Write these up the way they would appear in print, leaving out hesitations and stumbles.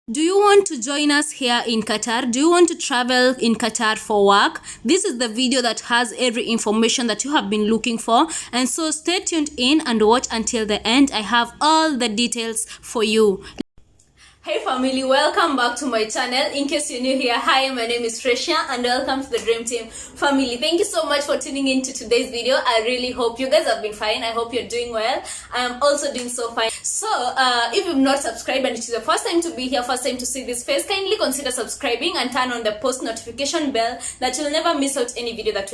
Do you want to join us here in Qatar? Do you want to travel in Qatar for work? This is the video that has every information that you have been looking for. And so stay tuned in and watch until the end. I have all the details for you. Hey family, welcome back to my channel. In case you're new here, hi, my name is Tresha and welcome to the Dream Team family. Thank you so much for tuning in to today's video. I really hope you guys have been fine. I hope you're doing well. I am also doing so fine. So if you've not subscribed and it is your first time to be here, first time to see this face, kindly consider subscribing and turn on the post notification bell that you'll never miss out any video that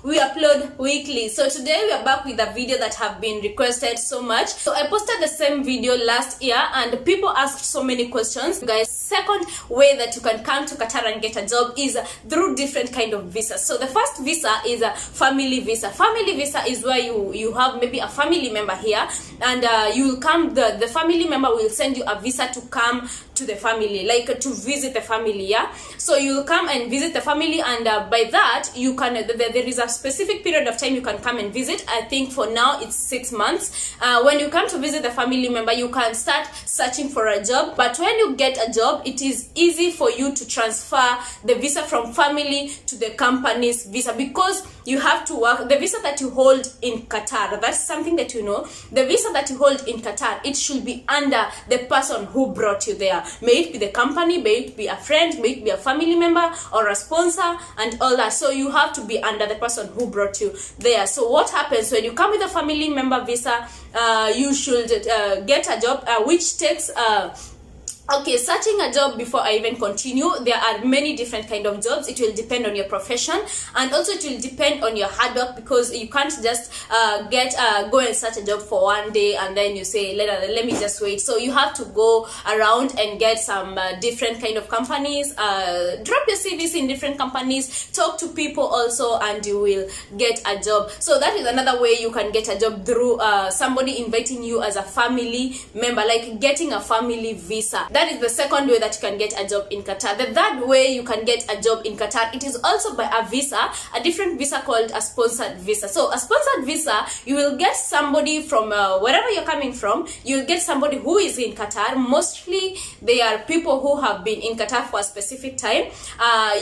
we upload weekly. So today we are back with a video that have been requested so much. So I posted the same video last year and people asked so many questions, guys. Second way that you can come to Qatar and get a job is through different kind of visas. So the first visa is a family visa. Family visa is where you have maybe a family member here and you will come, the family member will send you a visa to come to the family, like to visit the family. Yeah, so you'll come and visit the family, and by that you can there is a specific period of time you can come and visit. I think for now it's 6 months. When you come to visit the family member, you can start searching for a job, but when you get a job, it is easy for you to transfer the visa from family to the company's visa, because you have to work. The visa that you hold in Qatar, that's something that you know, the visa that you hold in Qatar, it should be under the person who brought you there. May it be the company, may it be a friend, may it be a family member or a sponsor and all that. So you have to be under the person who brought you there. So what happens when you come with a family member visa, you should get a job which takes okay, searching a job. Before I even continue, there are many different kind of jobs. It will depend on your profession, and also it will depend on your hard work, because you can't just go and search a job for one day and then you say let me just wait. So you have to go around and get some different kind of companies, drop your CVs in different companies, talk to people also, and you will get a job. So that is another way you can get a job, through somebody inviting you as a family member, like getting a family visa. That is the second way that you can get a job in Qatar. The third way you can get a job in Qatar, it is also by a visa, a different visa called a sponsored visa. So a sponsored visa, you will get somebody from wherever you're coming from. You'll get somebody who is in Qatar. Mostly they are people who have been in Qatar for a specific time.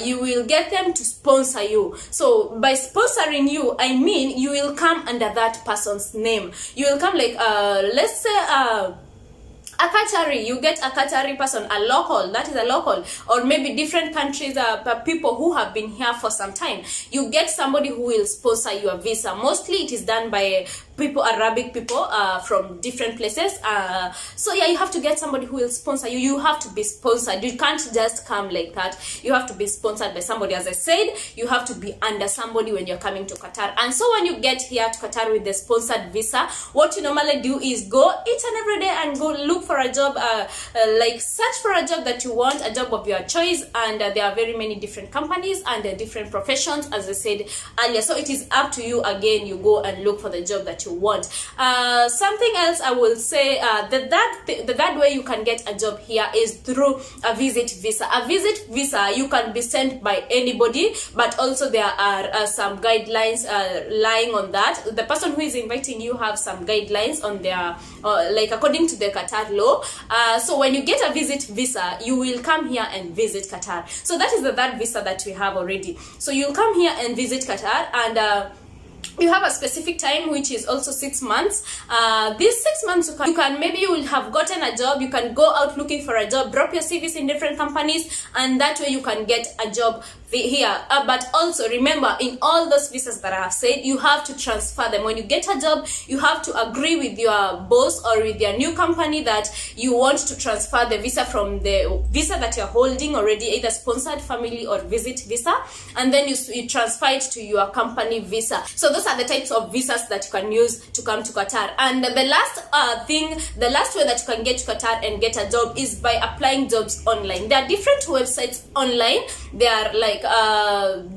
You will get them to sponsor you. So by sponsoring you, I mean you will come under that person's name. You will come like let's say a Qatari, you get a Qatari person, a local, that is a local, or maybe different countries, people who have been here for some time. You get somebody who will sponsor your visa. Mostly it is done by people, Arabic people from different places. So yeah, you have to get somebody who will sponsor you. You have to be sponsored. You can't just come like that. You have to be sponsored by somebody. As I said, you have to be under somebody when you're coming to Qatar. And so when you get here to Qatar with the sponsored visa, what you normally do is go each and every day and go look for a job, like search for a job that you want, a job of your choice. And there are very many different companies and different professions, as I said earlier. So it is up to you. Again, you go and look for the job that you want. Something else I will say, the third way you can get a job here is through a visit visa. A visit visa, you can be sent by anybody, but also there are some guidelines lying on that. The person who is inviting you have some guidelines on their like according to the Qatar law. So when you get a visit visa, you will come here and visit Qatar. So that is the third visa that we have already. So you'll come here and visit Qatar, and you have a specific time, which is also 6 months. These 6 months you can maybe you will have gotten a job. You can go out looking for a job, drop your CVs in different companies, and that way you can get a job here. But also remember, in all those visas that I have said, you have to transfer them. When you get a job, you have to agree with your boss or with your new company that you want to transfer the visa from the visa that you're holding already, either sponsored family or visit visa, and then you transfer it to your company visa. So those are the types of visas that you can use to come to Qatar. And the last the last way that you can get to Qatar and get a job is by applying jobs online. There are different websites online. There are like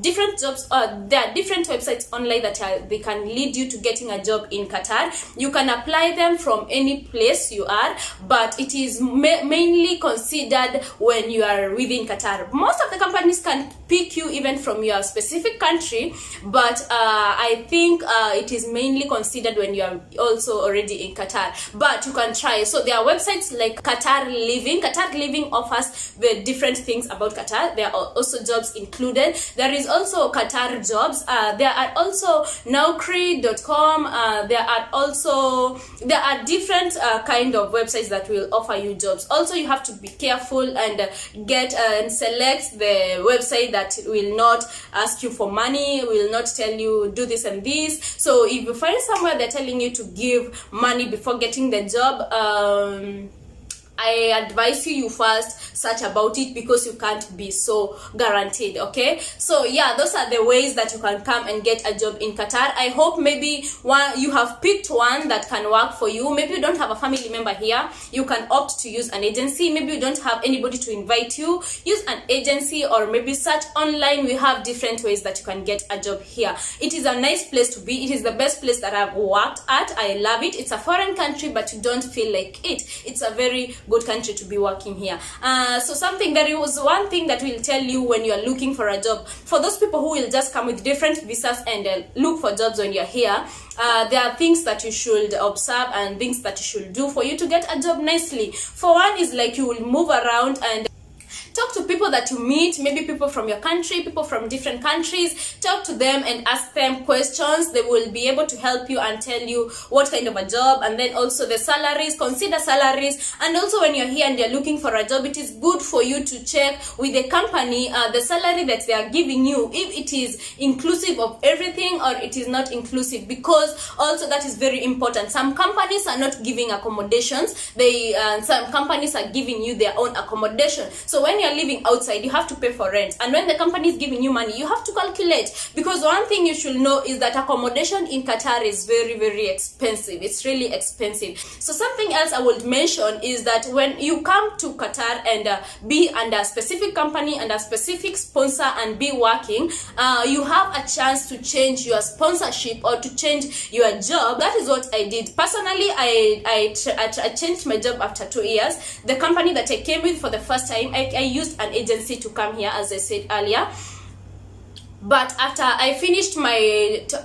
different jobs. There are different websites online that they can lead you to getting a job in Qatar. You can apply them from any place you are, but it is mainly considered when you are within Qatar. Most of the companies can pick you even from your specific country, but I think think it is mainly considered when you are also already in Qatar, but you can try. So there are websites like Qatar Living. Qatar Living offers the different things about Qatar. There are also jobs included. There is also Qatar Jobs. There are also Naukri.com. There are different kind of websites that will offer you jobs. Also, you have to be careful and get and select the website that will not ask you for money, will not tell you do this and this. So if you find somewhere they're telling you to give money before getting the job, I advise you first search about it, because you can't be so guaranteed. Okay, so yeah, those are the ways that you can come and get a job in Qatar. I hope maybe you have picked one that can work for you. Maybe you don't have a family member here, you can opt to use an agency. Maybe you don't have anybody to invite you, use an agency, or maybe search online. We have different ways that you can get a job here. It is a nice place to be. It is the best place that I've worked at. I love it. It's a foreign country, but you don't feel like it. It's a very good country to be working here. So there was one thing that will tell you when you are looking for a job. For those people who will just come with different visas and look for jobs when you're here, there are things that you should observe and things that you should do for you to get a job nicely. For one is like you will move around and talk to people that you meet, maybe people from your country, people from different countries. Talk to them and ask them questions. They will be able to help you and tell you what kind of a job, and then also the salaries. Consider salaries. And also when you're here and you're looking for a job, it is good for you to check with the company the salary that they are giving you, if it is inclusive of everything or it is not inclusive, because also that is very important. Some companies are not giving accommodations. Some companies are giving you their own accommodation. So when you're living outside, you have to pay for rent, and when the company is giving you money, you have to calculate, because one thing you should know is that accommodation in Qatar is very, very expensive. It's really expensive. So something else I would mention is that when you come to Qatar and be under a specific company and a specific sponsor and be working, you have a chance to change your sponsorship or to change your job. That is what I did personally. I changed my job after 2 years. The company that I came with for the first time, I used an agency to come here, as I said earlier. But after I finished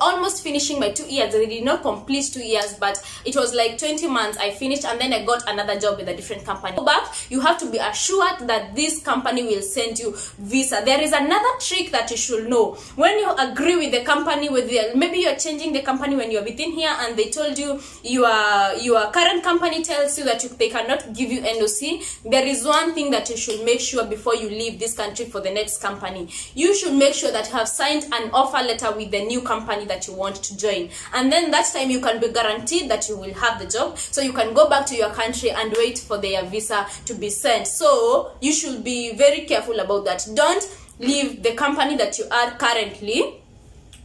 almost finishing my 2 years, I did not complete 2 years, but it was like 20 months I finished, and then I got another job with a different company. Go back, you have to be assured that this company will send you visa. There is another trick that you should know. When you agree with the company, maybe you're changing the company when you're within here and they told you your current company tells you that they cannot give you NOC, there is one thing that you should make sure before you leave this country for the next company. You should make sure that you have signed an offer letter with the new company that you want to join, and then that time you can be guaranteed that you will have the job, so you can go back to your country and wait for their visa to be sent. So you should be very careful about that. Don't leave the company that you are currently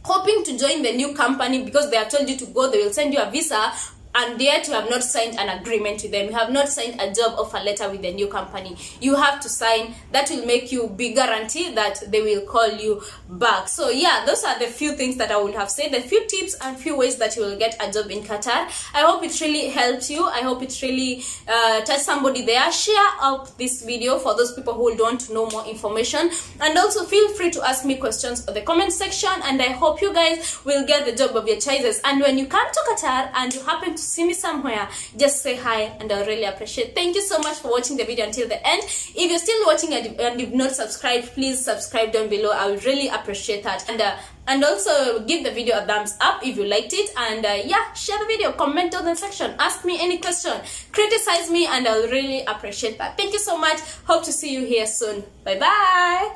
hoping to join the new company because they have told you to go, they will send you a visa, and yet you have not signed an agreement with them. You have not signed a job offer letter with the new company. You have to sign. That will make you be guaranteed that they will call you back. So yeah, those are the few things that I would have said, the few tips and few ways that you will get a job in Qatar. I hope it really helped you. I hope it really touched somebody there. Share out this video for those people who want to know more information, and also feel free to ask me questions in the comment section, and I hope you guys will get the job of your choices. And when you come to Qatar and you happen to see me somewhere, just say hi, and I really appreciate. Thank you so much for watching the video until the end. If you're still watching and you've not subscribed, please subscribe down below. I would really appreciate that. And also give the video a thumbs up if you liked it, and yeah, share the video, comment down the section, ask me any question, criticize me, and I'll really appreciate that. Thank you so much. Hope to see you here soon. Bye bye.